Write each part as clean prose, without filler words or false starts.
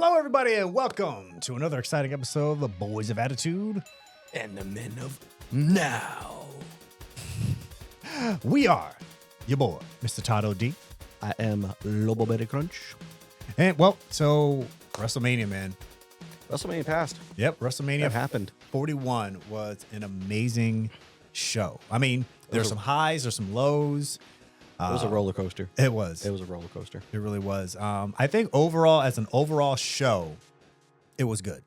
Hello, everybody, and welcome to another exciting episode of the Boys of Attitude and the Men of Now. We are your boy, MrThatoD. I am Loboberry Crunch. And, well, so WrestleMania, man. WrestleMania passed. Yep, WrestleMania That happened. 41 was an amazing show. I mean, there's some highs, there's some lows. It was a roller coaster. It was. It was a roller coaster. It really was. I think overall, as an overall show, it was good.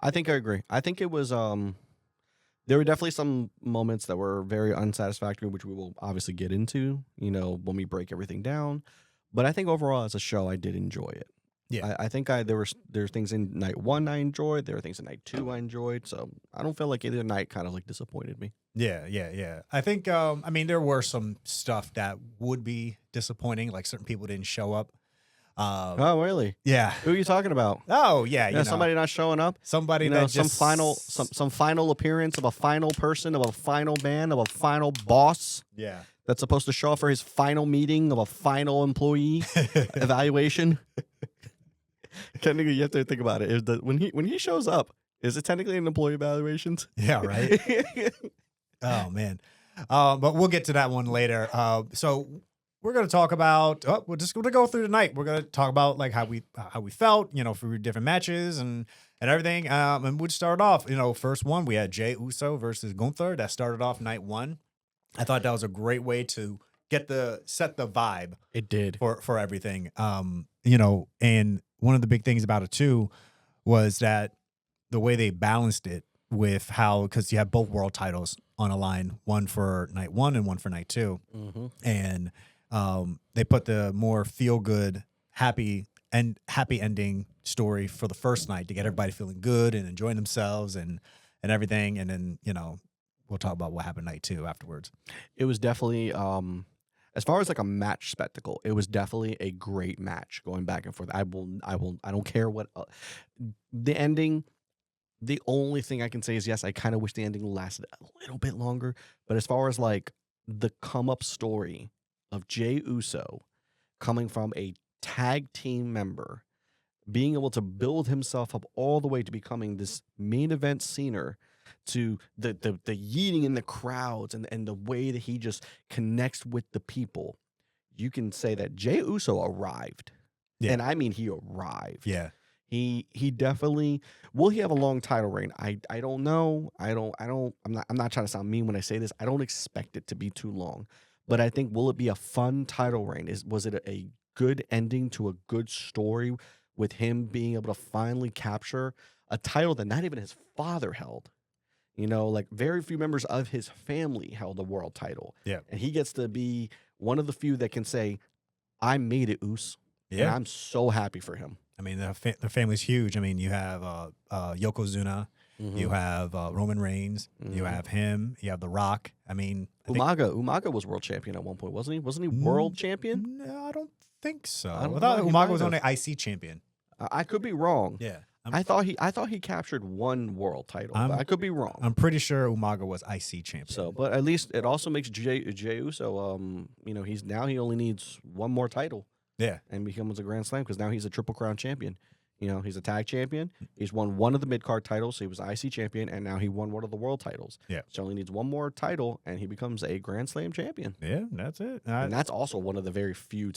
I think I agree. I think it was, there were definitely some moments that were very unsatisfactory, which we will obviously get into, when we break everything down. But I think overall as a show, I did enjoy it. Yeah. I think there's things in night one I enjoyed. There were things in night two I enjoyed. So I don't feel like either night kind of like disappointed me. Yeah. I think, there were some stuff that would be disappointing, like certain people didn't show up. Oh, really? Yeah. Who are you talking about? Oh, yeah. Somebody not showing up. Somebody that just some final appearance of a final person, of a final man, of a final boss. Yeah. That's supposed to show up for his final meeting of a final employee evaluation. Technically, you have to think about it. When he shows up, is it technically an employee evaluation? Yeah, right. Oh man, but we'll get to that one later. So we're gonna talk about. We're just gonna go through tonight. We're gonna talk about like how we felt, for different matches and everything. And we'd start off. First one we had Jey Uso versus Gunther. That started off night one. I thought that was a great way to set the vibe. It did for everything. And one of the big things about it too was that the way they balanced it with because you have both world titles on a line, one for night one and one for night two. Mm-hmm. And they put the more feel good, happy ending story for the first night to get everybody feeling good and enjoying themselves and everything. And then, we'll talk about what happened night two afterwards. It was definitely, as far as like a match spectacle, it was definitely a great match going back and forth. I don't care what the ending. The only thing I can say is, yes, I kind of wish the ending lasted a little bit longer. But as far as like the come up story of Jey Uso coming from a tag team member, being able to build himself up all the way to becoming this main event scener, to the yeeting in the crowds and the way that he just connects with the people, you can say that Jey Uso arrived. Yeah. And I mean, he arrived. Yeah. He definitely will. He have a long title reign. I don't know. I'm not trying to sound mean when I say this. I don't expect it to be too long, but I think, will it be a fun title reign? Was it a good ending to a good story with him being able to finally capture a title that not even his father held? Like very few members of his family held a world title. Yeah. And he gets to be one of the few that can say, I made it, Us. Yeah. And I'm so happy for him. I mean, the family's huge. I mean, you have Yokozuna, Mm-hmm. you have Roman Reigns, Mm-hmm. you have him, you have The Rock. I mean, Umaga was world champion at one point, wasn't he? Wasn't he world champion? No, I don't think so. I thought know, Umaga was only IC champion. I could be wrong. Yeah. I thought he captured one world title. But I could be wrong. I'm pretty sure Umaga was IC champion. So, but at least it also makes Jey Uso, he only needs one more title. Yeah. And becomes a Grand Slam, because now he's a Triple Crown champion. He's a tag champion. He's won one of the mid-card titles, so he was IC champion, and now he won one of the world titles. Yeah. So only needs one more title, and he becomes a Grand Slam champion. Yeah, that's it. And that's also one of the very few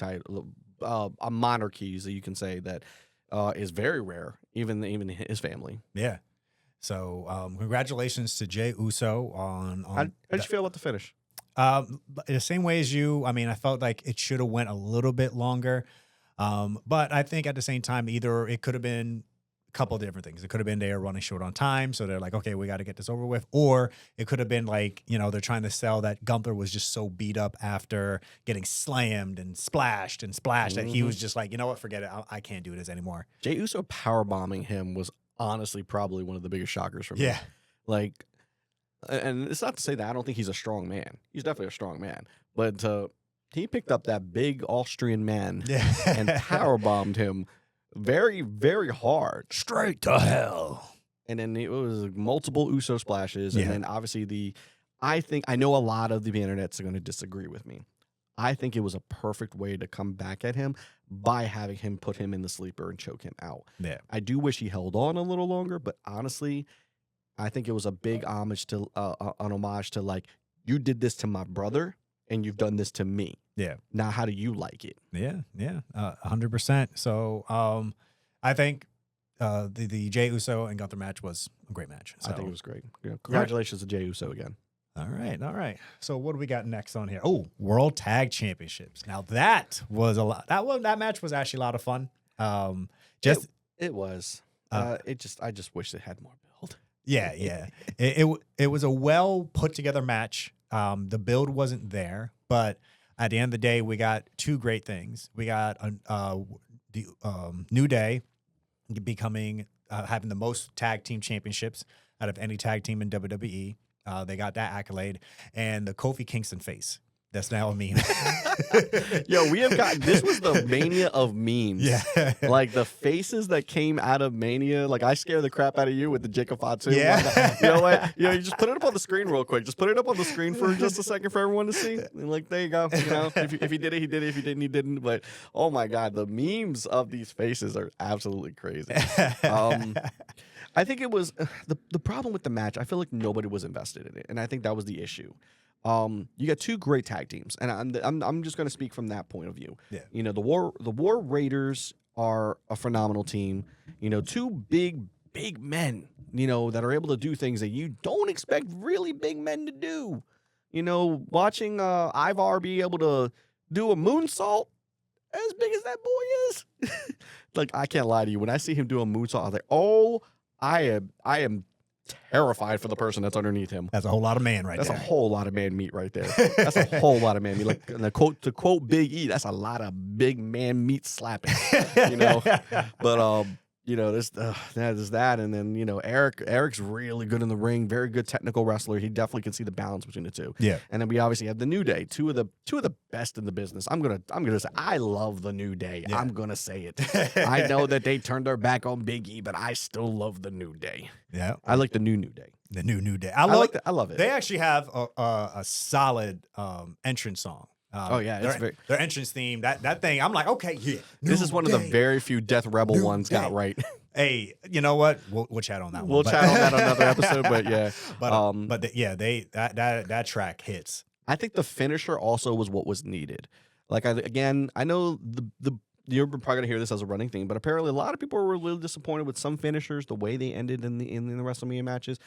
monarchies that you can say that is very rare, even in his family. Yeah. So congratulations to Jey Uso on How did you feel about the finish? The same way as you. I mean, I felt like it should have went a little bit longer. But I think at the same time, either it could have been a couple of different things. It could have been they are running short on time, so they're like, okay, we got to get this over with. Or it could have been like, they're trying to sell that Gunther was just so beat up after getting slammed and splashed that he was just like, you know what, forget it. I can't do this anymore. Jey Uso powerbombing him was honestly probably one of the biggest shockers for me. Yeah. Like, and it's not to say that I don't think he's a strong man. He's definitely a strong man. But he picked up that big Austrian man and powerbombed him very, very hard. Straight to hell. And then it was multiple Uso splashes. And then obviously I know a lot of the internet's are going to disagree with me. I think it was a perfect way to come back at him by having him put him in the sleeper and choke him out. Yeah. I do wish he held on a little longer, but honestly, I think it was a big homage to an homage to like, you did this to my brother and you've done this to me. Yeah. Now, how do you like it? Yeah. 100%. So I think the Jey Uso and Gunther match was a great match. So. I think it was great. Congratulations to Jey Uso again. All right. So what do we got next on here? Oh, World Tag Championships. Now that was a lot. That match was actually a lot of fun. It was. I just wish it had more build. Yeah. It was a well put together match. The build wasn't there, but at the end of the day, we got two great things. We got the New Day becoming having the most tag team championships out of any tag team in WWE. They got that accolade, and the Kofi Kingston face. That's now a meme. Yo, we have got this was the Mania of memes. Yeah. Like the faces that came out of Mania. Like I scare the crap out of you with the Jacob Fatu. Yeah. You know what? You just put it up on the screen real quick. Just put it up on the screen for just a second for everyone to see. And like, there you go. You know, if he did it, he did it. If he didn't, he didn't. But oh my God, the memes of these faces are absolutely crazy. I think it was the problem with the match. I feel like nobody was invested in it, and I think that was the issue. You got two great tag teams, and I'm just going to speak from that point of view. Yeah. You know, the War Raiders are a phenomenal team. You know, two big men. You know, that are able to do things that you don't expect really big men to do. You know, watching Ivar be able to do a moonsault as big as that boy is. Like, I can't lie to you. When I see him do a moonsault, I was like, oh. I am terrified for the person that's underneath him. That's a whole lot of man right there. That's a whole lot of man meat right there. That's a whole lot of man meat. Like to quote Big E, that's a lot of big man meat slapping. You know, but you know, there's that, and then you know, Eric's really good in the ring, very good technical wrestler. He definitely can see the balance between the two. Yeah. And then we obviously have the New Day, two of the best in the business. I'm gonna say I love the New Day. Yeah. I'm gonna say it. I know that they turned their back on Big E, but I still love the New Day. Yeah. I like the New Day. The New Day. I love it. They actually have a solid entrance song. Oh yeah, their entrance theme. That thing. I'm like, okay, yeah. This is one of the very few Death Rebel ones got right. Hey, you know what? We'll chat on that one. We'll chat on that on another episode, but yeah. That track hits. I think the finisher also was what was needed. Like I know you're probably gonna hear this as a running thing, but apparently a lot of people were really disappointed with some finishers, the way they ended in the WrestleMania matches.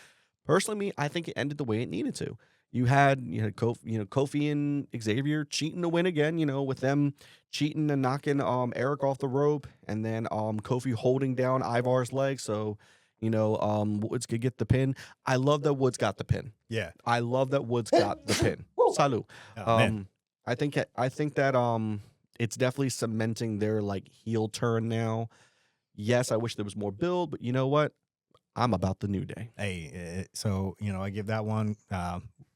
Personally, I think it ended the way it needed to. You had Kofi and Xavier cheating to win again, you know, with them cheating and knocking Eric off the rope, and then Kofi holding down Ivar's leg, so you know Woods could get the pin. I love that Woods got the pin. Yeah, I love that Woods got the pin. Salud. I think that it's definitely cementing their like heel turn now. Yes, I wish there was more build, but you know what? I'm about the New Day. Hey, so you know, I give that one.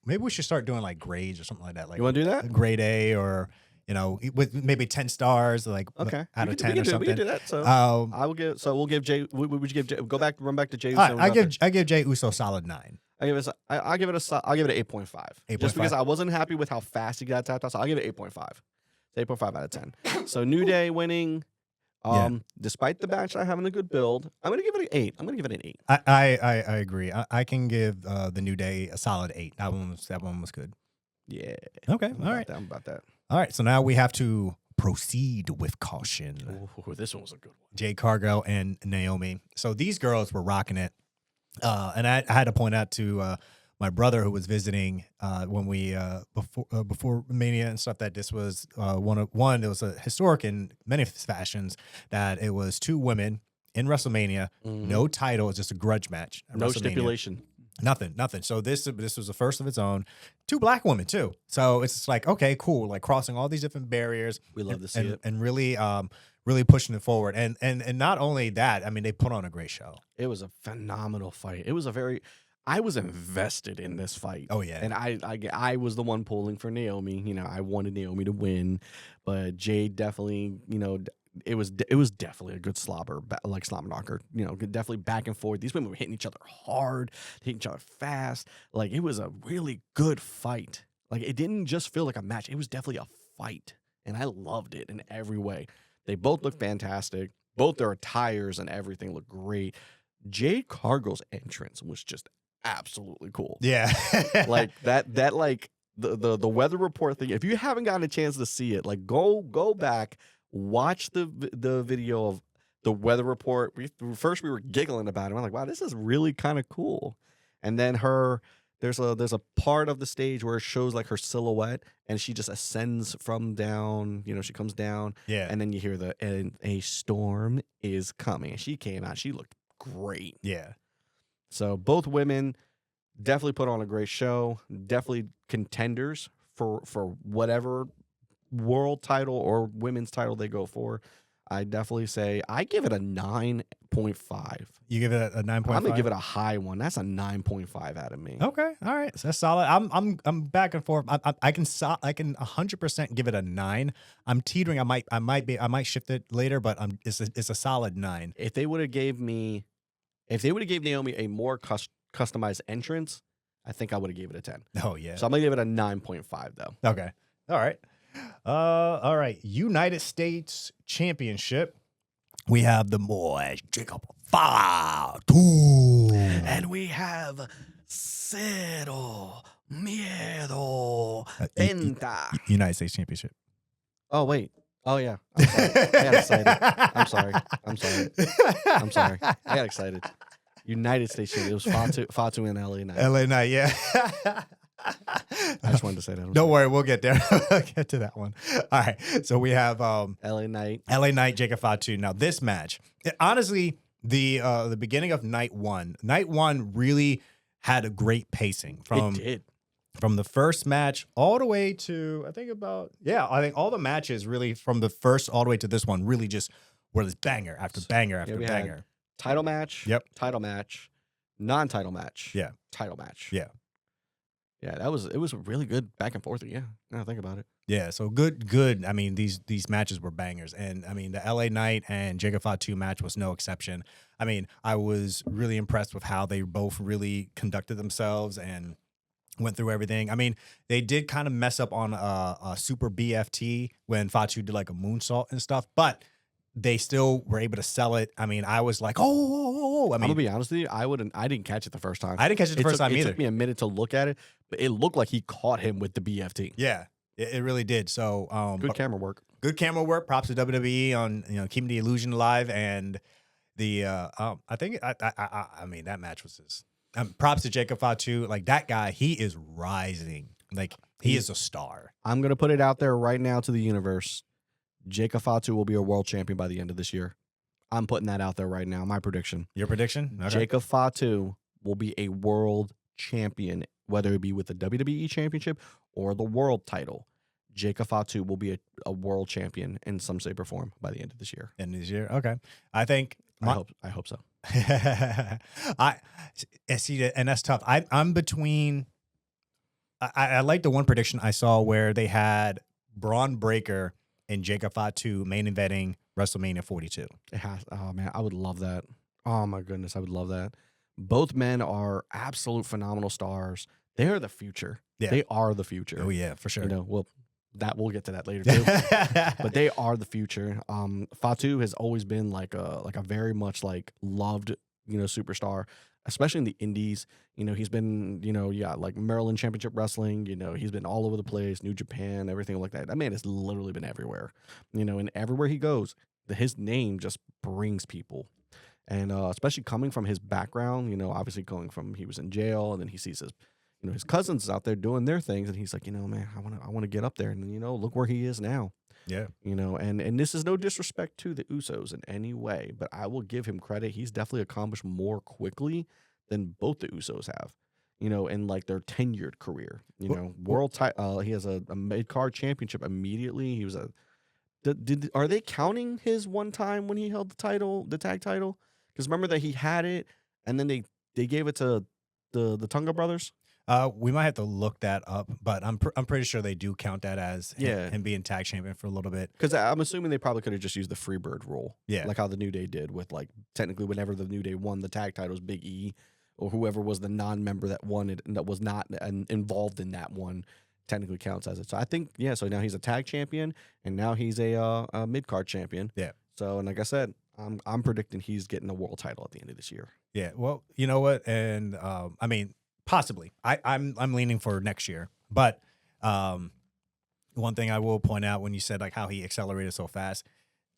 Maybe we should start doing like grades or something like that. Like, you want to do that? Grade A, or you know, with maybe 10 stars, like okay, out of 10 or something. We can do that. So I will give. So we'll give Jay. Would you give Jay? Run back to Jay. I give Jay Uso solid 9. I'll give it an 8.5. Just because I wasn't happy with how fast he got tapped out, so I'll give it 8.5. It's 8.5 out of 10. So New Day winning. Despite the match not having a good build, I'm gonna give it an 8. I'm gonna give it an 8. I agree. I can give the New Day a solid 8. That one was good. Yeah. Okay. All right. I'm about that. All right. So now we have to proceed with caution. Ooh, this one was a good one. Jade Cargill and Naomi. So these girls were rocking it. And I had to point out to my brother who was visiting when we before Mania and stuff that this was one. It was a historic in many fashions that it was two women in WrestleMania, no title, it's just a grudge match. No stipulation. Nothing. So this was the first of its own. Two black women too. So it's just like, okay, cool. Like crossing all these different barriers. We love to see it. And really really pushing it forward. And not only that, I mean, they put on a great show. It was a phenomenal fight. It was I was invested in this fight. Oh yeah. And I was the one pulling for Naomi. You know, I wanted Naomi to win, but Jade definitely, you know, it was definitely a good slobber knocker. You know, definitely back and forth. These women were hitting each other hard, hitting each other fast. Like it was a really good fight. Like it didn't just feel like a match. It was definitely a fight, and I loved it in every way. They both look fantastic. Both their attires and everything look great. Jade Cargill's entrance was just absolutely cool. Yeah. Like that like the weather report thing. If you haven't gotten a chance to see it, like go back, watch the video of the weather report. First we were giggling about it. I'm like, wow, this is really kind of cool. And then there's a part of the stage where it shows like her silhouette, and she just ascends from down. You know, she comes down, Yeah. and then you hear and a storm is coming. She came out. She looked great. Yeah. So both women definitely put on a great show. Definitely contenders for whatever world title or women's title they go for. I definitely say I give it a 9.5. You give it a 9.5? I'm gonna give it a high one. That's a 9.5 out of me. Okay, all right, so that's solid. I'm back and forth. I can 100% give it a 9. I'm teetering. I might shift it later, but it's a solid 9. If they would have gave Naomi a more customized entrance, I think I would have gave it a 10. Oh yeah. So I'm gonna give it a 9.5 though. Okay. All right. All right. United States Championship. We have the boys Jacob Fatu. And we have Cero Miedo Penta. United States Championship. Oh wait. Oh yeah. I'm sorry. I got excited. I'm sorry. I got excited. United States Championship. It was Fatu in LA Knight. LA Knight, yeah. I just wanted to say that. Don't worry, we'll get there. We'll get to that one. All right. So we have LA Knight. LA Knight, Jacob Fatu. Now this match, honestly, the beginning of night one really had a great pacing It did. from the first match all the way to I think all the matches really from the first all the way to this one really just were this banger after banger after banger. Title match. Yep. Title match. Non-title match. Yeah. Title match. Yeah. Yeah, it was a really good back and forth. Yeah, now I think about it. Yeah, so good. I mean, these matches were bangers, and I mean the LA Knight and Jacob Fatu match was no exception. I mean, I was really impressed with how they both really conducted themselves and went through everything. I mean, they did kind of mess up on a super BFT when Fatu did like a moonsault and stuff, but they still were able to sell it. I mean, I was like, oh. I mean, I'm gonna be honest with you, I didn't catch it the first time. I didn't catch it the first time either. It took me a minute to look at it, but it looked like he caught him with the BFT. Yeah, it really did. So good camera work. Good camera work. Props to WWE on keeping the illusion alive, and the I mean that match was just. Props to Jacob Fatu. Like that guy, he is rising. Like he is a star. I'm gonna put it out there right now to the universe. Jacob Fatu will be a world champion by the end of this year. I'm putting that out there right now. My prediction. Your prediction? Okay. Jacob Fatu will be a world champion, whether it be with the WWE Championship or the world title. Jacob Fatu will be a world champion in some shape or form by the end of this year. End of this year? Okay. I think. I hope so. I see that, and that's tough. I'm between. I like the one prediction I saw where they had Braun Breaker and Jacob Fatu main eventing WrestleMania 42. It has. Oh man, I would love that. Oh my goodness, I would love that. Both men are absolute phenomenal stars. They are the future. Yeah. They are the future. Oh yeah, for sure. We'll get to that later too. But they are the future. Fatu has always been like a very much like loved superstar, especially in the indies. He's been like Maryland Championship Wrestling. He's been all over the place, New Japan, everything like that. That man has literally been everywhere. And everywhere he goes, his name just brings people. And especially coming from his background, obviously going from he was in jail, and then he sees his cousins out there doing their things, and he's like, man, I want to get up there, and look where he is now. Yeah. And this is no disrespect to the Usos in any way, but I will give him credit. He's definitely accomplished more quickly than both the Usos have, in like their tenured career. World title. He has a mid-card championship immediately. He was are they counting his one time when he held the tag title? Because remember that he had it, and then they gave it to the Tunga brothers. We might have to look that up, but I'm pretty sure they do count that as him being tag champion for a little bit. Because I'm assuming they probably could have just used the Freebird rule, like how the New Day did with like technically whenever the New Day won the tag titles, Big E or whoever was the non-member that won it and that was not involved in that one, technically counts as it. So I think, yeah, so now he's a tag champion, and now he's a mid-card champion. Yeah. So, and like I said, I'm predicting he's getting a world title at the end of this year. Yeah. Well, you know what? And I mean, possibly. I'm leaning for next year. But one thing I will point out when you said like how he accelerated so fast,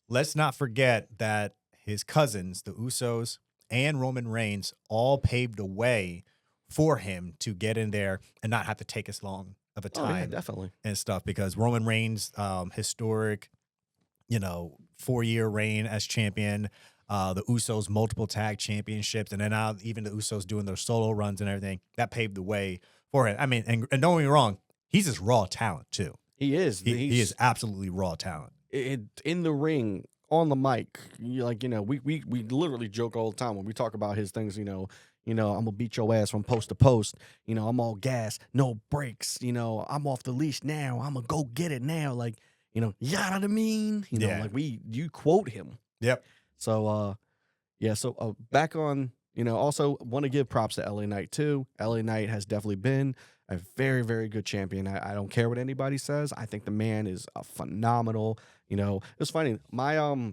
let's not forget that his cousins, the Usos and Roman Reigns, all paved a way for him to get in there and not have to take as long of a time. Oh, yeah, definitely. And stuff, because Roman Reigns, historic, 4-year reign as champion, the Usos multiple tag championships, and then now even the Usos doing their solo runs and everything, that paved the way for him. I mean, and don't get me wrong, he's just raw talent too. He is. He is absolutely raw talent. In the ring, on the mic, we literally joke all the time when we talk about his things. I'm gonna beat your ass from post to post. I'm all gas, no brakes. I'm off the leash now. I'm gonna go get it now. Like, you know what I mean? You quote him. Yep. So, So back on. Also want to give props to LA Knight too. LA Knight has definitely been a very, very good champion. I don't care what anybody says. I think the man is a phenomenal. It's funny. My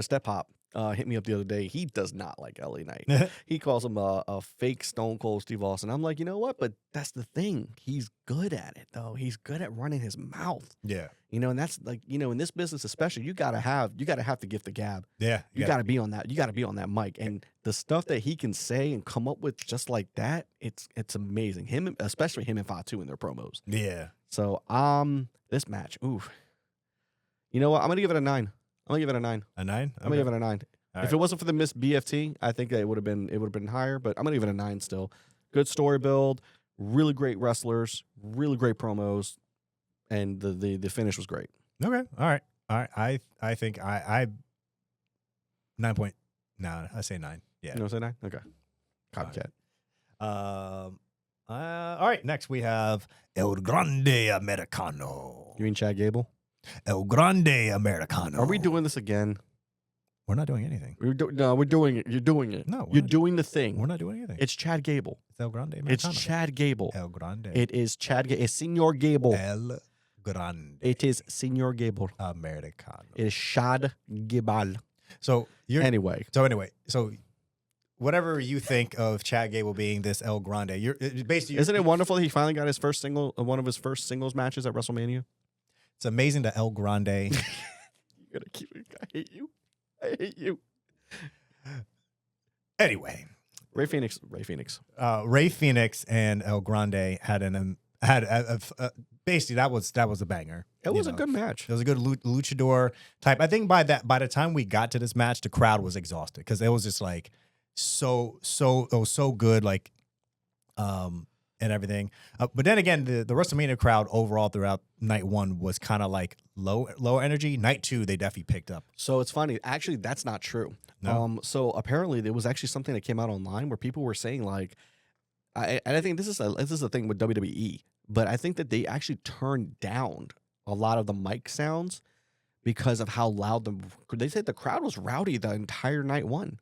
step hop hit me up the other day. He does not like LA Knight. He calls him a fake Stone Cold Steve Austin. I'm like, you know what? But that's the thing. He's good at it though. He's good at running his mouth. Yeah. And that's like, in this business especially, you gotta have to gift the gab. Yeah. You gotta be on that. You gotta be on that mic. And the stuff that he can say and come up with just like that, it's amazing. Especially him and Fatu in their promos. Yeah. So this match, oof. You know what? I'm gonna give it a 9. I'm gonna give it a 9. A 9? Okay. I'm gonna give it a 9. All if it wasn't for the missed BFT, I think that it would have been higher, but I'm gonna give it a 9 still. Good story build, really great wrestlers, really great promos, and the finish was great. Okay. All right. I think I 9 point. No, I say 9. Yeah. You know what I'm saying? 9? Okay. Copycat. All right. Next we have El Grande Americano. You mean Chad Gable? El Grande Americano. Are we doing this again? We're not doing anything. No, we're doing it. You're doing it. No, you're doing the thing. We're not doing anything. It's Chad Gable. It's El Grande Americano. It's Chad Gable. El Grande. It is Chad Gable. It's Senor Gable. El Grande. It is Senor Gable. Americano. It is Chad Gable. So anyway. So whatever you think of Chad Gable being this El Grande, Isn't it wonderful that he finally got his first one of his first singles matches at WrestleMania? It's amazing that El Grande. You're gonna keep it. I hate you. Anyway, Ray Phoenix. Ray Phoenix and El Grande had basically that was a banger. It was a good match. It was a good luchador type. I think by the time we got to this match, the crowd was exhausted because it was just like so good, like and everything. But then again, the WrestleMania crowd overall throughout night 1 was kind of like low energy. Night 2, they definitely picked up. So it's funny. Actually, that's not true. No. So apparently there was actually something that came out online where people were saying like, and I think this is a thing with WWE, but I think that they actually turned down a lot of the mic sounds because of how loud they said the crowd was rowdy the entire night 1.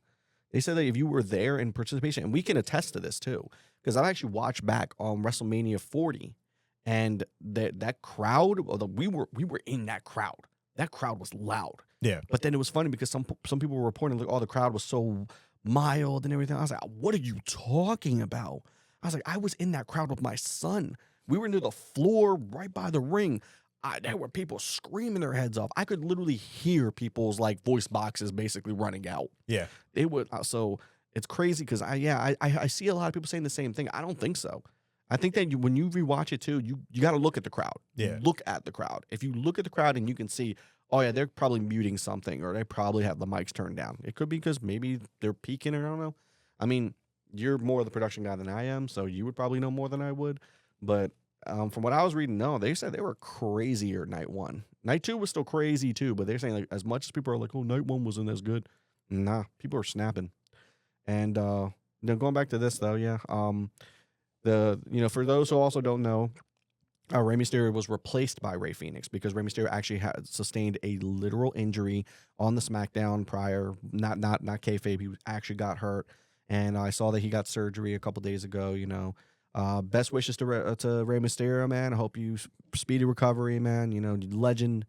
They said that if you were there in participation, and we can attest to this too, because I've actually watched back on WrestleMania 40, and that crowd, we were in that crowd. That crowd was loud. Yeah. But then it was funny because some people were reporting like, oh, the crowd was so mild and everything. I was like, what are you talking about? I was like, I was in that crowd with my son. We were near the floor right by the ring. There were people screaming their heads off. I could literally hear people's like voice boxes basically running out. Yeah. They would. So it's crazy because I see a lot of people saying the same thing. I don't think so. I think that when you rewatch it too, you got to look at the crowd. Yeah. Look at the crowd. If you look at the crowd and you can see, oh yeah, they're probably muting something or they probably have the mics turned down. It could be because maybe they're peaking or I don't know. I mean, you're more of the production guy than I am, so you would probably know more than I would. But from what I was reading, no, they said they were crazier night 1. Night 2 was still crazy too, but they're saying like as much as people are like, oh, night 1 wasn't as good. Nah, people are snapping. And then going back to this though, yeah. For those who also don't know, Rey Mysterio was replaced by Ray Phoenix because Rey Mysterio actually had sustained a literal injury on the SmackDown prior, not kayfabe. He actually got hurt, and I saw that he got surgery a couple days ago. Best wishes to Rey Mysterio, man. I hope you speedy recovery, man. You know, legend.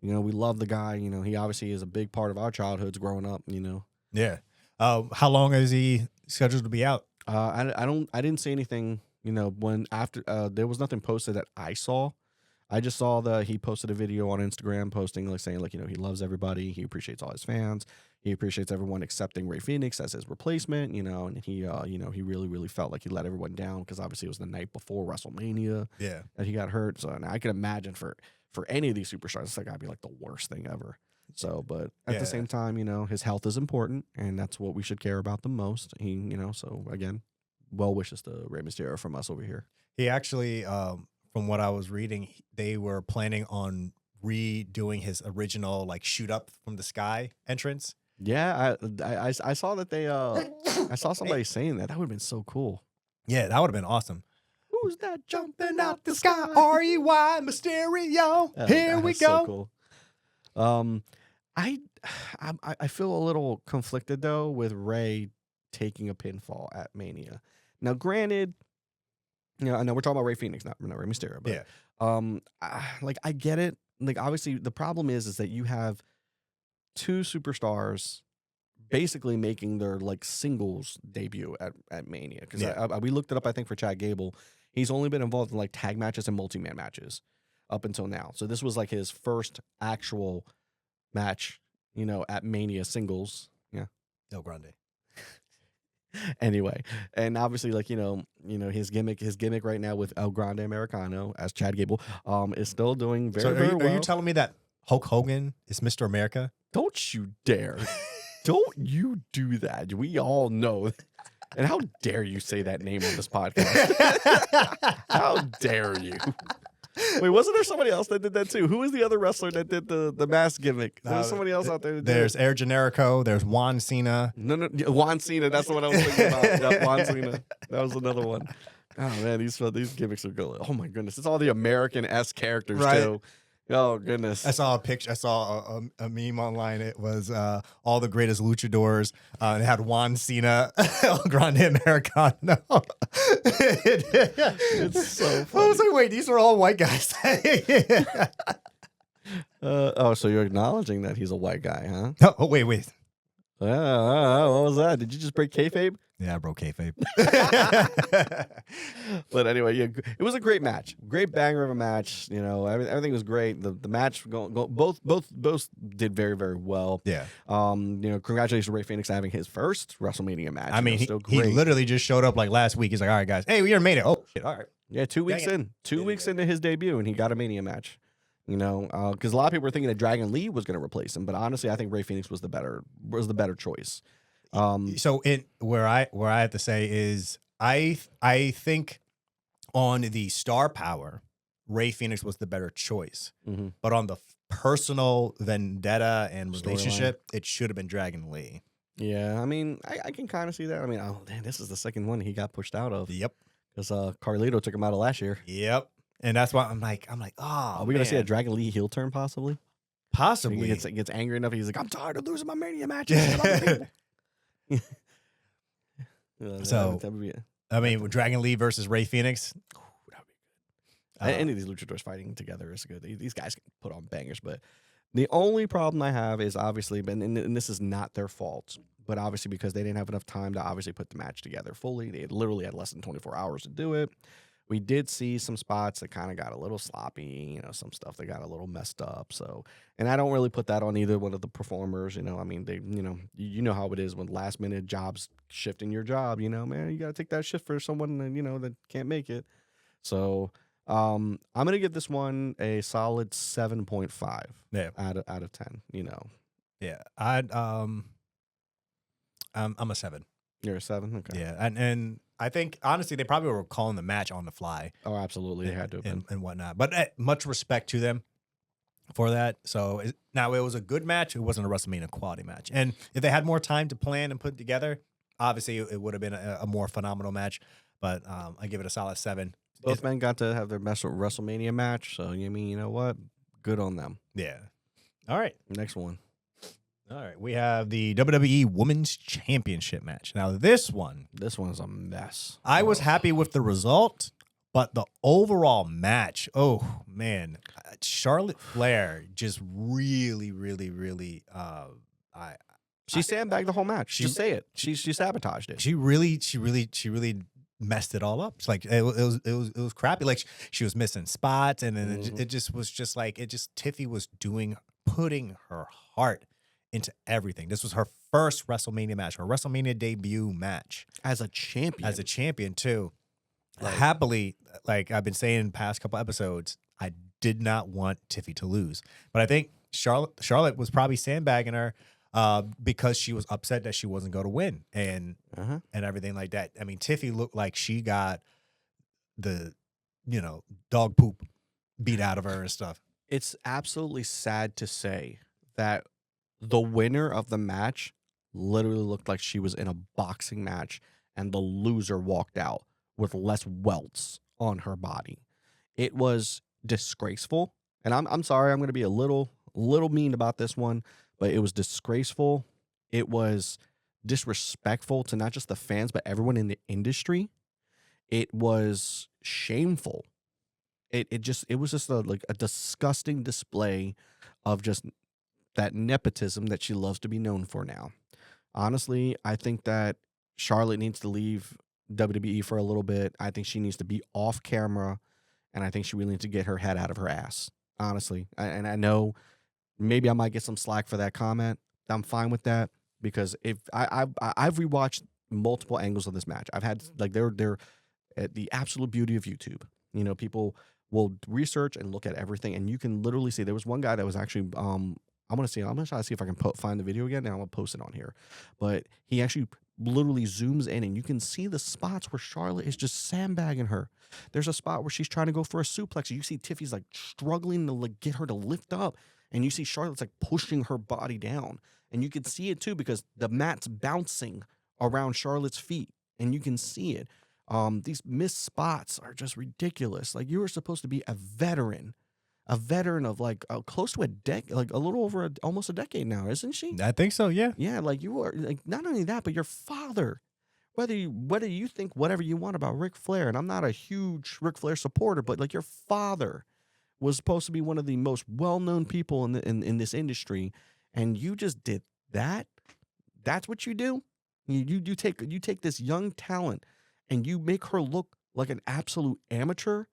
You know, we love the guy. You know, he obviously is a big part of our childhoods growing up. You know. Yeah. How long is he scheduled to be out? I didn't see anything. You know, when after there was nothing posted that I saw. I just saw that he posted a video on Instagram posting like saying like, you know, he loves everybody. He appreciates all his fans. He appreciates everyone accepting Rey Fenix as his replacement, you know, and he, you know, he really, really felt like he let everyone down because obviously it was the night before WrestleMania that he got hurt. So and I can imagine for any of these superstars, it's like gotta be like the worst thing ever. So, but at the same time, you know, his health is important and that's what we should care about the most. He, you know, so again, well wishes to Rey Mysterio from us over here. He actually, from what I was reading, they were planning on redoing his original like shoot up from the sky entrance. Yeah, I saw that they I saw somebody saying that. That would have been so cool. Yeah, that would have been awesome. Who's that jumping out the sky? R-E-Y Mysterio. Here we go. So cool. I feel a little conflicted though with Rey taking a pinfall at Mania. Now, granted, you know, I know we're talking about Rey Fenix, not Rey Mysterio, but like I get it. Like obviously, the problem is that you have two superstars basically making their like singles debut at Mania because we looked it up. I think for Chad Gable, he's only been involved in like tag matches and multi-man matches up until now. So this was like his first actual match, you know, at Mania singles. Yeah, El Grande. Anyway, and obviously, like you know, his gimmick right now with El Grande Americano as Chad Gable, is still doing very well. Are you telling me that Hulk Hogan is Mr. America? Don't you dare! Don't you do that? We all know. And how dare you say that name on this podcast? How dare you? Wait, wasn't there somebody else that did that too? Who was the other wrestler that did the mask gimmick? There's somebody else out there. There's Air Generico. There's Juan Cena. No, Juan Cena. That's the one I was thinking about. Yep, Juan Cena. That was another one. Oh man, these gimmicks are good. Oh my goodness, it's all the American-esque characters too. Oh goodness! I saw a picture. I saw a meme online. It was all the greatest luchadors. It had Juan Cena, El Grande Americano. It's so funny. I was like, wait, these are all white guys. So you're acknowledging that he's a white guy, huh? Oh, wait. What was that? Did you just break kayfabe? Yeah, I broke kayfabe. But anyway, yeah, it was a great match, great banger of a match. You know, everything was great. The match both did very, very well. Yeah. You know, congratulations to Rey Fenix having his first WrestleMania match. I mean, he literally just showed up like last week. He's like, all right, guys, hey, we already made it. Oh shit, all right. Yeah, 2 weeks in, 2 weeks into his debut, and he got a Mania match. You know, because a lot of people were thinking that Dragon Lee was going to replace him, but honestly, I think Rey Fenix was the better choice. So where I have to say is I think on the star power, Rey Fenix was the better choice, but on the personal vendetta and relationship, it should have been Dragon Lee. Yeah, I mean, I can kind of see that. I mean, oh damn, this is the second one he got pushed out of. Yep, because Carlito took him out of last year. Yep. And that's why I'm like, oh, are we gonna see a Dragon Lee heel turn possibly? Possibly. He gets angry enough. He's like, I'm tired of losing my Mania matches. So, I mean, Dragon Lee versus Rey Phoenix. That would be good. Any of these luchadors fighting together is good. These guys can put on bangers. But the only problem I have is obviously, and this is not their fault, but obviously because they didn't have enough time to obviously put the match together fully. They literally had less than 24 hours to do it. We did see some spots that kind of got a little sloppy, you know, some stuff that got a little messed up. So, and I don't really put that on either one of the performers, you know. I mean, you know how it is when last minute jobs shifting your job, you know, man, you got to take that shift for someone, you know, that can't make it. So, I'm going to give this one a solid 7.5 out of 10, you know. Yeah. I'm a 7. You're a 7? Okay. Yeah. And I think, honestly, they probably were calling the match on the fly. Oh, absolutely. They had to have been. And whatnot. But much respect to them for that. So now it was a good match. It wasn't a WrestleMania quality match. And if they had more time to plan and put it together, obviously it would have been a more phenomenal match. But I give it a solid 7. Both men got to have their best WrestleMania match. So, you know what? Good on them. Yeah. All right. Next one. All right, we have the WWE Women's Championship match. Now, this one, This one is a mess. I was happy with the result, but the overall match, oh man, Charlotte Flair just really, She sandbagged the whole match. She- Just say it. She sabotaged it. she really messed it all up. It's like it was crappy. Like she was missing spots, and then it just was just like Tiffy was putting her heart into everything. This was her first WrestleMania match, her WrestleMania debut match As a champion too. Happily, like I've been saying in past couple episodes, I did not want Tiffy to lose, but I think Charlotte was probably sandbagging her because she was upset that she wasn't going to win and everything like that. I mean, Tiffy looked like she got the dog poop beat out of her and stuff. It's absolutely sad to say that the winner of the match literally looked like she was in a boxing match and the loser walked out with less welts on her body. It was disgraceful. And I'm sorry, I'm going to be a little mean about this one, but it was disgraceful. It was disrespectful to not just the fans, but everyone in the industry. It was shameful. It was just a disgusting display of just that nepotism that she loves to be known for now. Honestly, I think that Charlotte needs to leave WWE for a little bit. I think she needs to be off camera, and I think she really needs to get her head out of her ass. Honestly, and I know maybe I might get some slack for that comment. I'm fine with that because if I've rewatched multiple angles of this match. I've had they're the absolute beauty of YouTube. People will research and look at everything, and you can literally see. There was one guy that was actually I'm gonna try to see if I can find the video again, and I'm gonna post it on here. But he actually literally zooms in, and you can see the spots where Charlotte is just sandbagging her. There's a spot where she's trying to go for a suplex. You see Tiffy's like struggling to get her to lift up, and you see Charlotte's like pushing her body down, and you can see it too because the mat's bouncing around Charlotte's feet, and you can see it. These missed spots are just ridiculous. Like, you were supposed to be a veteran of like close to a decade, like a little over almost a decade now, isn't she? I think so. Yeah. Yeah, like you are, like not only that, but your father. Whether you think whatever you want about Ric Flair, and I'm not a huge Ric Flair supporter, but like your father was supposed to be one of the most well-known people in this industry, and you just did that. That's what you do. You take this young talent and you make her look like an absolute amateur.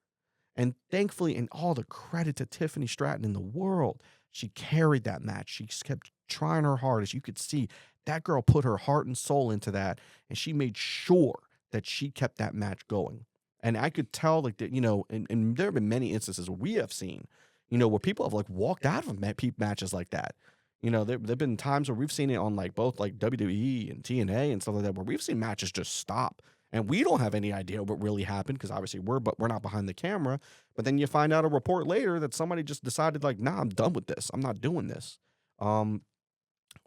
And thankfully, and all the credit to Tiffany Stratton in the world, she carried that match. She kept trying her hardest. You could see that girl put her heart and soul into that, and she made sure that she kept that match going. And I could tell, like, that, and there have been many instances we have seen, where people have like walked out of matches like that. There've been times where we've seen it on like both like WWE and TNA and stuff like that, where we've seen matches just stop. And we don't have any idea what really happened because obviously we're not behind the camera. But then you find out a report later that somebody just decided like, nah, I'm done with this. I'm not doing this. What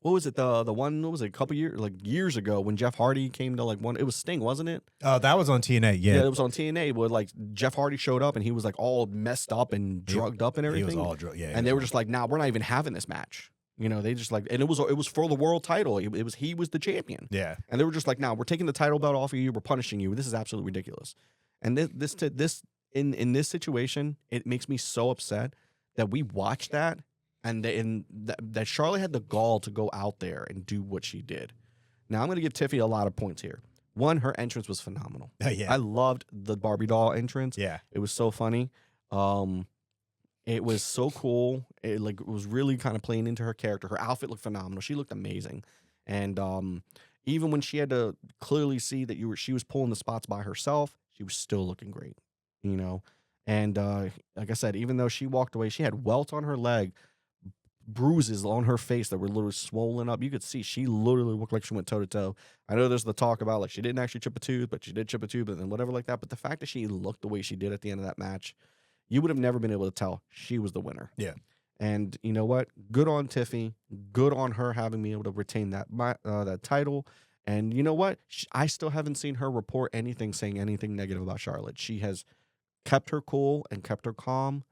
was it? The one, what was it, a couple years ago when Jeff Hardy came to it was Sting, wasn't it? Oh, that was on TNA. Yeah, it was on TNA where like Jeff Hardy showed up and he was like all messed up and drugged up and everything. He was all drugged. Yeah, and they were just like, nah, we're not even having this match. They just like, and it was for the world title. He was the champion. Yeah. And they were just like, nah, we're taking the title belt off of you. We're punishing you. This is absolutely ridiculous. And in this situation, it makes me so upset that we watched that and that Charlotte had the gall to go out there and do what she did. Now I'm going to give Tiffy a lot of points here. One, her entrance was phenomenal. Yeah. I loved the Barbie doll entrance. Yeah. It was so funny. It was so cool. It was really kind of playing into her character. Her outfit looked phenomenal. She looked amazing. And even when she had to clearly see that she was pulling the spots by herself, she was still looking great, And like I said, even though she walked away, she had welts on her leg, bruises on her face that were literally swollen up. You could see she literally looked like she went toe to toe. I know there's the talk about like she didn't actually chip a tooth, but she did chip a tooth, and then whatever like that. But the fact that she looked the way she did at the end of that match, you would have never been able to tell she was the winner. Yeah. And you know what? Good on Tiffy. Good on her having been able to retain that title. And you know what? I still haven't seen her report anything saying anything negative about Charlotte. She has kept her cool and kept her calm.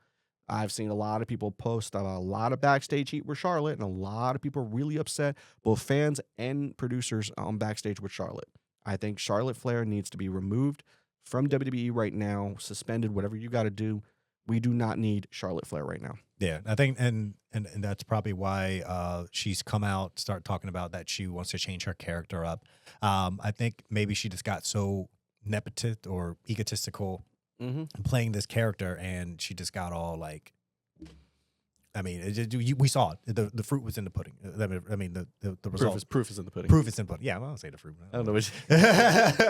I've seen a lot of people post a lot of backstage heat with Charlotte, and a lot of people really upset, both fans and producers on backstage with Charlotte. I think Charlotte Flair needs to be removed from WWE right now, suspended, whatever you got to do. We do not need Charlotte Flair right now. Yeah, I think, and that's probably why she's come out, start talking about that she wants to change her character up. I think maybe she just got so nepotistic or egotistical playing this character, and she just got all like, I mean, we saw it. The fruit was in the pudding. I mean, the result. Proof is in the pudding. Proof is in the pudding. Yeah, well, I'll say the fruit. I don't know.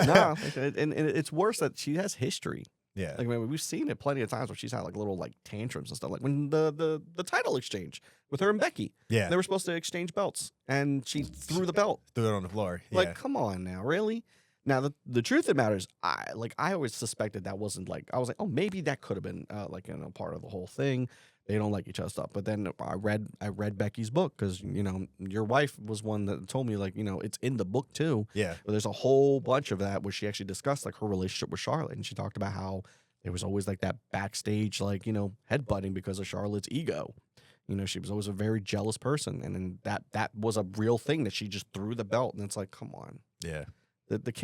No, and it's worse that she has history. Yeah, like, I mean, we've seen it plenty of times where she's had like little like tantrums and stuff. Like when the title exchange with her and Becky. Yeah, they were supposed to exchange belts, and she threw the belt, threw it on the floor. Yeah. Like, come on now, really? Now the truth of the matter is, I always suspected that wasn't like, I was like, oh, maybe that could have been like, you know, part of the whole thing. They don't like each other stuff. But then I read Becky's book, because, you know, your wife was one that told me, like, you know, it's in the book too. Yeah. But there's a whole bunch of that where she actually discussed like her relationship with Charlotte, and she talked about how there was always like that backstage, like, you know, headbutting because of Charlotte's ego. You know, she was always a very jealous person, and then that was a real thing, that she just threw the belt, and it's like, come on. Yeah.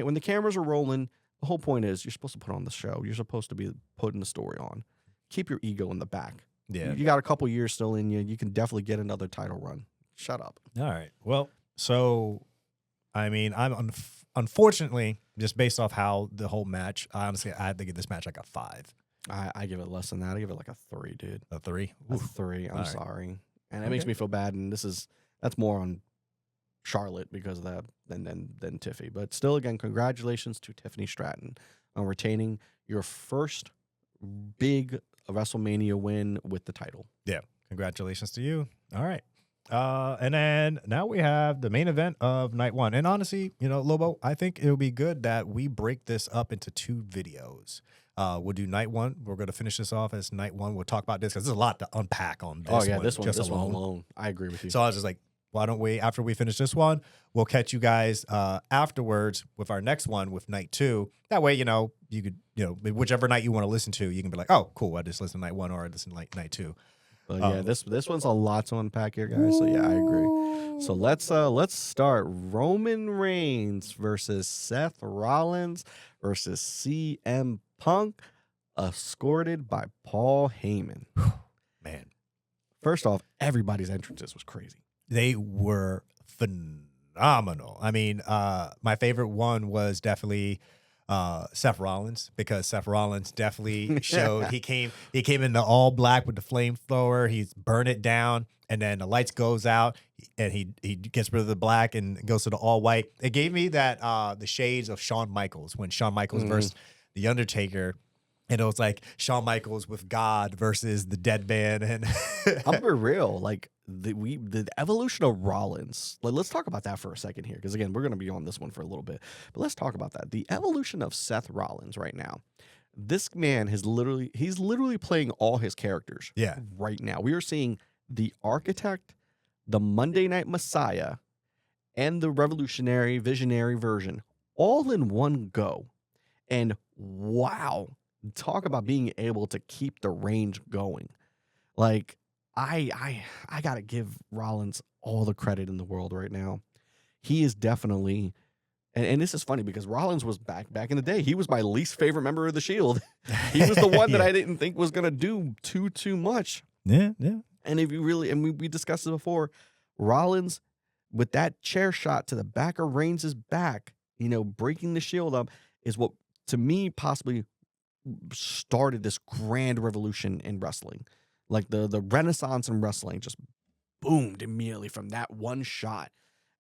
When the cameras are rolling, the whole point is you're supposed to put on the show. You're supposed to be putting the story on. Keep your ego in the back. Yeah. You got a couple years still in you. You can definitely get another title run. Shut up. All right. Well, so, I mean, I'm unfortunately, just based off how the whole match, honestly, I had to give this match like a 5. I give it less than that. I give it like a 3, dude. A 3? A 3. I'm sorry. And it Okay. makes me feel bad. And that's more on Charlotte because of that than Tiffy. But still, again, congratulations to Tiffany Stratton on retaining your first big WrestleMania win with the title. Yeah. Congratulations to you. All right. And then now we have the main event of night 1. And honestly, you know, Lobo, I think it would be good that we break this up into 2 videos. We'll do night 1. We're going to finish this off as night 1. We'll talk about this because there's a lot to unpack on this. Oh, yeah, one, this one alone. alone. I agree with you. So I was just like, why don't we, after we finish this one, we'll catch you guys afterwards with our next one with night 2. That way, you know, you could, you know, whichever night you want to listen to, you can be like, oh, cool, I just listened to night 1 or I listened to night 2. But yeah, this one's a lot to unpack here, guys. So yeah, I agree. So let's start. Roman Reigns versus Seth Rollins versus CM Punk, escorted by Paul Heyman. Man, first off, everybody's entrances was crazy. They were phenomenal. I mean, my favorite one was definitely Seth Rollins, because Seth Rollins definitely showed he came in the all black with the flamethrower. He's burned it down, and then the lights goes out, and he gets rid of the black and goes to the all white. It gave me that the shades of Shawn Michaels when Shawn Michaels versus the Undertaker. And it was like Shawn Michaels with God versus the dead man. And I'm for real. Like the evolution of Rollins. Let's talk about that for a second here. Because again, we're going to be on this one for a little bit. But let's talk about that. The evolution of Seth Rollins right now. This man he's literally playing all his characters. Yeah. Right now. We are seeing the Architect, the Monday Night Messiah, and the Revolutionary Visionary version all in one go. And wow. Talk about being able to keep the range going. Like, I gotta give Rollins all the credit in the world right now. He is definitely, and this is funny because Rollins was back in the day. He was my least favorite member of the Shield. He was the one that I didn't think was gonna do too much. Yeah. And if you really, and we discussed it before, Rollins with that chair shot to the back of Reigns' back, you know, breaking the Shield up, is what to me possibly started this grand revolution in wrestling. Like the renaissance in wrestling just boomed immediately from that one shot.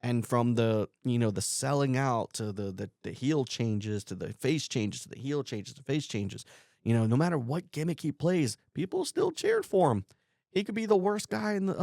And from the, you know, the selling out to the heel changes to the face changes to the heel changes to face changes. You know, no matter what gimmick he plays, people still cheered for him. He could be the worst guy in the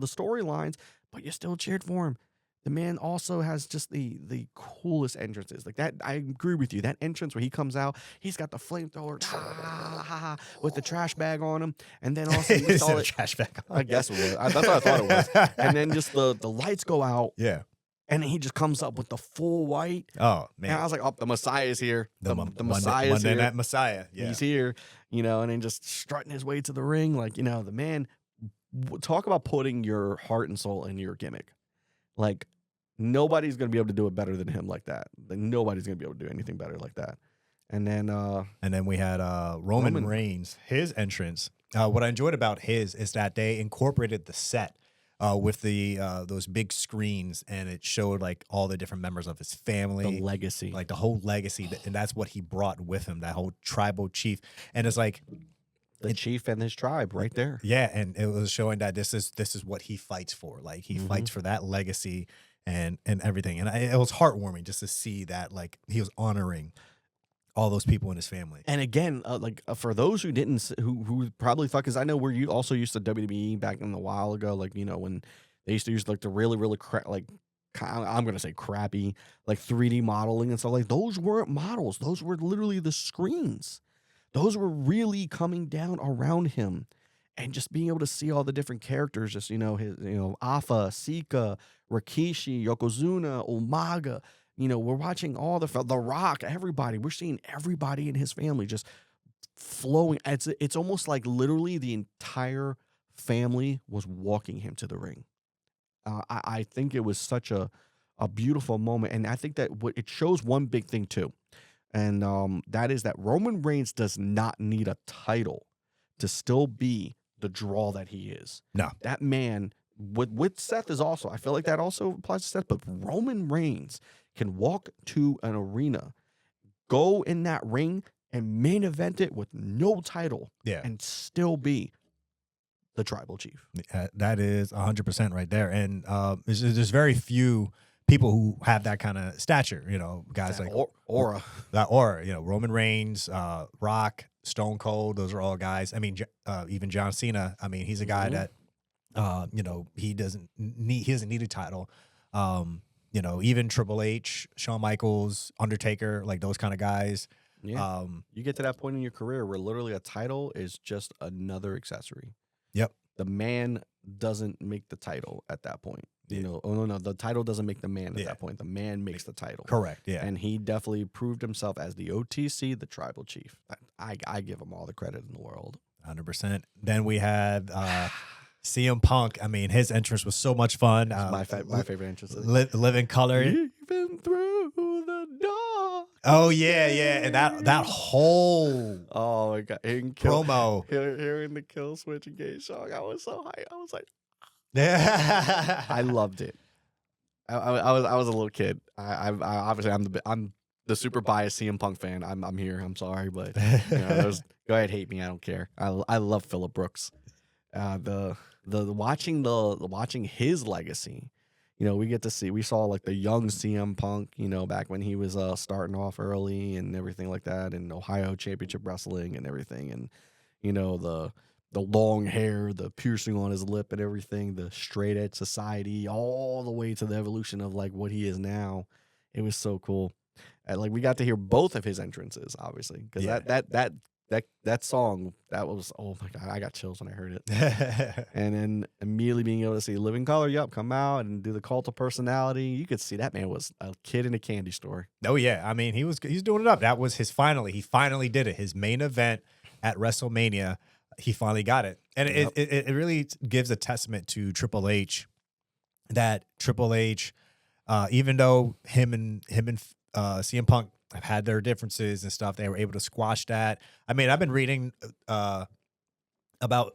storylines, but you still cheered for him. The man also has just the coolest entrances. Like that, I agree with you. That entrance where he comes out, he's got the flamethrower with the trash bag on him. And then also we saw it. Trash bag on. I guess it was. That's what I thought it was. And then just the lights go out. Yeah. And he just comes up with the full white. Oh, man. And I was like, oh, the Messiah is here. The Messiah is Monday here. Night Messiah. Yeah. He's here. you know, and then just strutting his way to the ring. Like, you know, the man, talk about putting your heart and soul into your gimmick. Like, nobody's going to be able to do it better than him like that. Like, nobody's going to be able to do anything better like that. And then we had Roman Reigns, his entrance. What I enjoyed about his is that they incorporated the set with the those big screens, and it showed like all the different members of his family, the legacy, like the whole legacy, and that's what he brought with him, that whole tribal chief. And it's like the chief and his tribe right there. Yeah, and it was showing that this is what he fights for. Like he fights for that legacy and everything. And it was heartwarming just to see that, like, he was honoring all those people in his family. And again, for those who didn't, who probably thought, because I know we're also used to WWE back in a while ago, like, you know, when they used to use like the really I'm gonna say crappy, like 3D modeling and stuff. Like, those weren't models; those were literally the screens. Those were really coming down around him, and just being able to see all the different characters, just, you know, his, you know, Afa, Sika, Rikishi, Yokozuna, Umaga. You know, we're watching all the Rock, everybody. We're seeing everybody in his family just flowing. It's almost like literally the entire family was walking him to the ring. I think it was such a beautiful moment, and I think that it shows one big thing too, and that is that Roman Reigns does not need a title to still be the draw that he is. No, that man with Seth is also. I feel like that also applies to Seth, but Roman Reigns can walk to an arena, go in that ring, and main event it with no title, and still be the tribal chief. That is 100% right there. And there's very few people who have that kind of stature, you know, guys that like aura. That aura, you know, Roman Reigns, Rock, Stone Cold, those are all guys. I mean, even John Cena, I mean, he's a guy that, you know, he doesn't need a title. You know, even Triple H, Shawn Michaels, Undertaker, like those kind of guys. Yeah. You get to that point in your career where literally a title is just another accessory. Yep. The man doesn't make the title at that point. You know, no, the title doesn't make the man at that point. The man makes the title. Correct. Yeah. And he definitely proved himself as the OTC, the tribal chief. I give him all the credit in the world. 100%. Then we had CM Punk. I mean, his entrance was so much fun. My favorite entrance. Living Color. Even through the dark. Oh yeah, and that whole my god, promo, hearing the Kill Switch Engage song, I was so hyped. I was like, I loved it. I was a little kid. I obviously I'm the super biased CM Punk fan. I'm here. I'm sorry, but you know, go ahead, hate me. I don't care. I love Phillip Brooks. Watching his legacy. You know, we saw like the young CM Punk, you know, back when he was starting off early and everything like that, and Ohio Championship Wrestling and everything, and you know, the long hair, the piercing on his lip and everything, the straight edge society, all the way to the evolution of like what he is now. It was so cool. And like we got to hear both of his entrances, obviously, because that song, that was, oh my god, I got chills when I heard it. And then immediately being able to see Living Color, come out and do the Cult of Personality, you could see that man was a kid in a candy store. Oh yeah, I mean he's doing it up. That was he finally did it. His main event at WrestleMania, he finally got it, and it really gives a testament to Triple H. That Triple H, even though him and CM Punk have had their differences and stuff, they were able to squash that. I mean, I've been reading about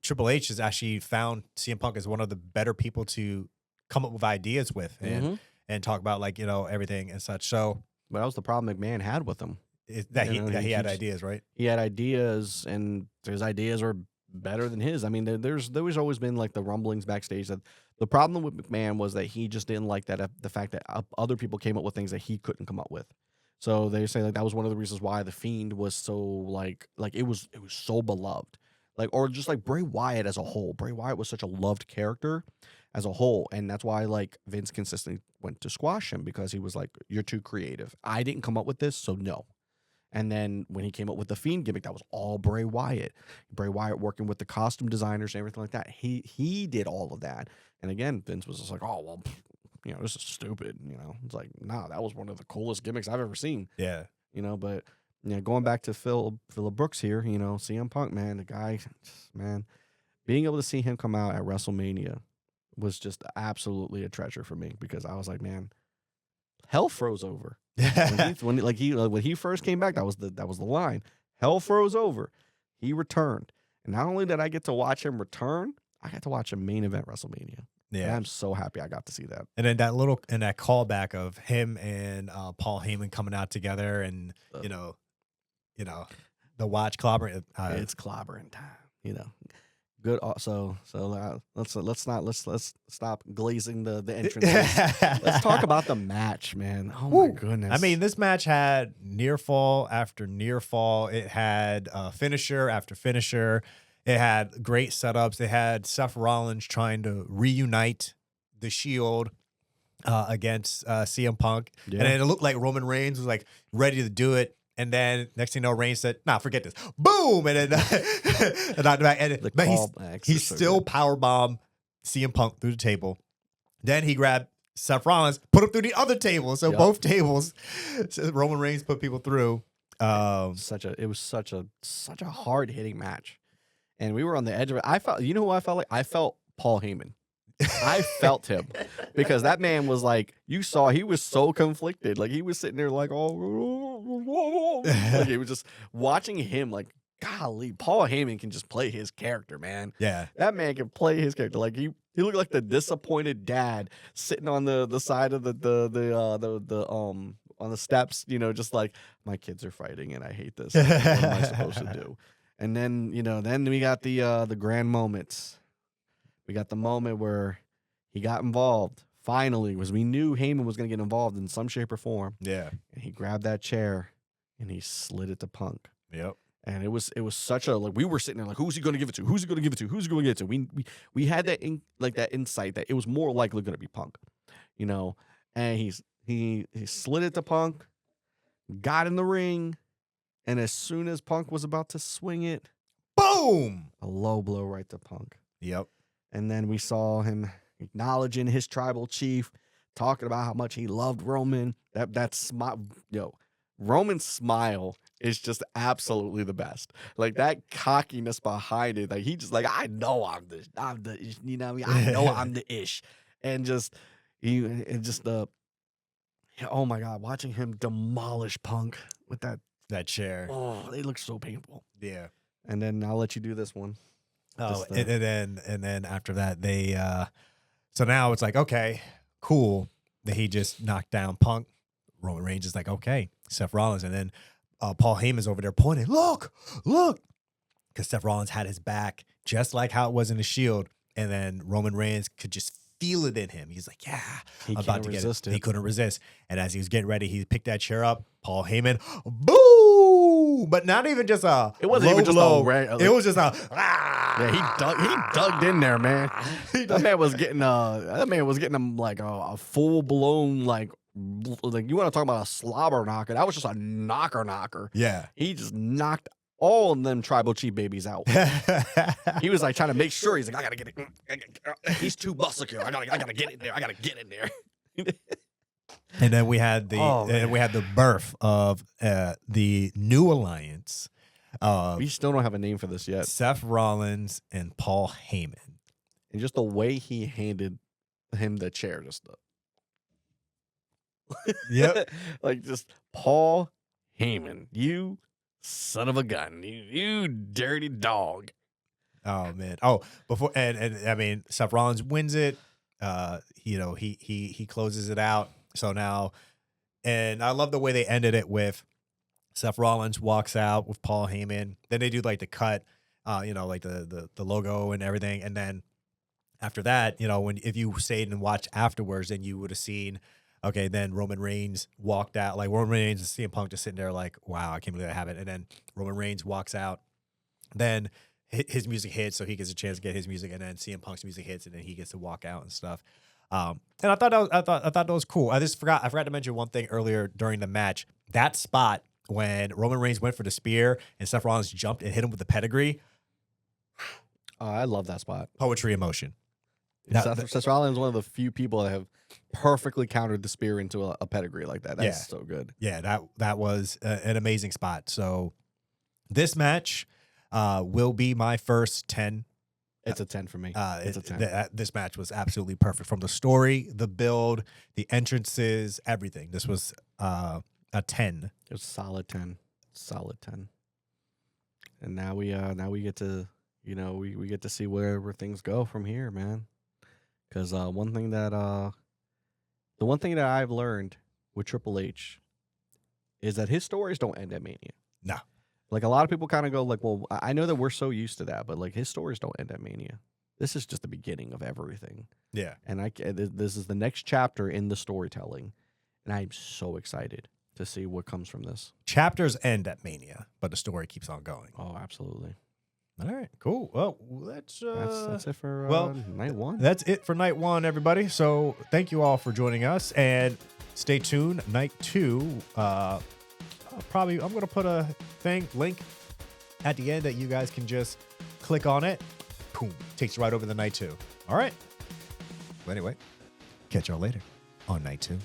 Triple H has actually found CM Punk as one of the better people to come up with ideas with and talk about, like, you know, everything and such. So, but that was the problem McMahon had with him. He had ideas, right? He had ideas, and his ideas were better than his. I mean, there's always been like the rumblings backstage that the problem with McMahon was that he just didn't like that the fact that other people came up with things that he couldn't come up with. So they say like that was one of the reasons why the Fiend was so like it was so beloved, like, or just like Bray Wyatt as a whole. Bray Wyatt was such a loved character as a whole, and that's why like Vince consistently went to squash him, because he was like, "You're too creative. I didn't come up with this, so no." And then when he came up with the Fiend gimmick, that was all Bray Wyatt. Bray Wyatt working with the costume designers and everything like that. He did all of that. And again, Vince was just like, "Oh well, you know, this is stupid." You know, it's like, nah, that was one of the coolest gimmicks I've ever seen. Yeah. You know, but Yeah, going back to Phillip Brooks here, CM Punk, man, the guy, man, being able to see him come out at WrestleMania was just absolutely a treasure for me because I was like, man, hell froze over. When he first came back, that was the line. Hell froze over. He returned. And not only did I get to watch him return, I got to watch a main event WrestleMania. Yeah. And I'm so happy I got to see that. And then that callback of him and Paul Heyman coming out together and the watch clobbering. It's clobbering time, Good. So let's stop glazing the entrance. Let's talk about the match, man. Oh my goodness. I mean, this match had near fall after near fall. It had finisher after finisher. It had great setups. It had Seth Rollins trying to reunite the Shield against CM Punk, and it looked like Roman Reigns was like ready to do it. And then next thing you know, Reigns said, "Nah, forget this." Boom! And then he still powerbombed CM Punk through the table. Then he grabbed Seth Rollins, put him through the other table. So both tables, Roman Reigns put people through. It was such a hard hitting match, and we were on the edge of it. I felt, who I felt like? I felt Paul Heyman. I felt him because that man was like, you saw he was so conflicted. Like he was sitting there like, like he was just watching him like, golly, Paul Heyman can just play his character, man. Yeah. That man can play his character. Like he looked like the disappointed dad sitting on the side of on the steps, just like, my kids are fighting and I hate this. Like, what am I supposed to do? And then, then we got the grand moments. We got the moment where he got involved. Finally, was we knew Heyman was going to get involved in some shape or form. Yeah. And he grabbed that chair and he slid it to Punk. Yep. And it was such a, like, we were sitting there like, who's he going to give it to? Who's he going to give it to? Who's he going to give it to? We had that that insight that it was more likely going to be Punk, And he slid it to Punk, got in the ring, and as soon as Punk was about to swing it, boom! A low blow right to Punk. Yep. And then we saw him acknowledging his tribal chief, talking about how much he loved Roman. That smile, Roman's smile is just absolutely the best. Like that cockiness behind it. Like he just like, I know I'm the I know I'm the ish. And oh my God, watching him demolish Punk with that chair. Oh, they look so painful. Yeah. And then I'll let you do this one. Oh, and then after that, they so now it's like, okay, cool, that he just knocked down Punk. Roman Reigns is like, okay, Seth Rollins, and then Paul Heyman's over there pointing, look, because Seth Rollins had his back just like how it was in the Shield, and then Roman Reigns could just feel it in him. He's like, yeah, he I'm about to get it. He couldn't resist, and as he was getting ready, he picked that chair up. Paul Heyman, boom! But not even just a. It wasn't even just blow. It was just a. Yeah, he dug in there, man. That man was getting him like a full blown like you want to talk about a slobber knocker? That was just a knocker. Yeah, he just knocked all of them tribal chief babies out. He was like trying to make sure. He's like, I gotta get it. He's too muscular. I gotta get in there. I gotta get in there. And then we had the birth of the new alliance. We still don't have a name for this yet. Seth Rollins and Paul Heyman. And just the way he handed him the chair, Yep. Like just Paul Heyman, you son of a gun, you dirty dog. Oh man. Oh, before and I mean Seth Rollins wins it. He closes it out. So now, and I love the way they ended it with Seth Rollins walks out with Paul Heyman. Then they do like the cut, like the logo and everything. And then after that, if you stayed and watched afterwards, then you would have seen, okay, then Roman Reigns walked out. Like Roman Reigns and CM Punk just sitting there like, wow, I can't believe I have it. And then Roman Reigns walks out. Then his music hits, so he gets a chance to get his music. And then CM Punk's music hits, and then he gets to walk out and stuff. And I thought that was cool. I forgot to mention one thing earlier during the match. That spot when Roman Reigns went for the spear and Seth Rollins jumped and hit him with the pedigree. I love that spot. Poetry in motion. Seth Rollins is one of the few people that have perfectly countered the spear into a pedigree like that. That's so good. Yeah, that was an amazing spot. So this match will be my first 10. It's a 10 for me. It's a 10. This match was absolutely perfect from the story, the build, the entrances, everything. This was a 10. It was solid 10. Solid 10. And now we get to, we get to see where things go from here, man. Because the one thing that I've learned with Triple H is that his stories don't end at Mania. No. Like, a lot of people kind of go like, well, I know that we're so used to that, but like, his stories don't end at Mania. This is just the beginning of everything. Yeah. And this is the next chapter in the storytelling. And I'm so excited to see what comes from this. Chapters end at Mania, but the story keeps on going. Oh, absolutely. All right, cool. Well, that's it for night one. That's it for night one, everybody. So thank you all for joining us, and stay tuned. Night 2, I'm going to put a link at the end that you guys can just click on it. Boom, takes you right over to night 2. All right. Well, anyway, catch y'all later on night 2.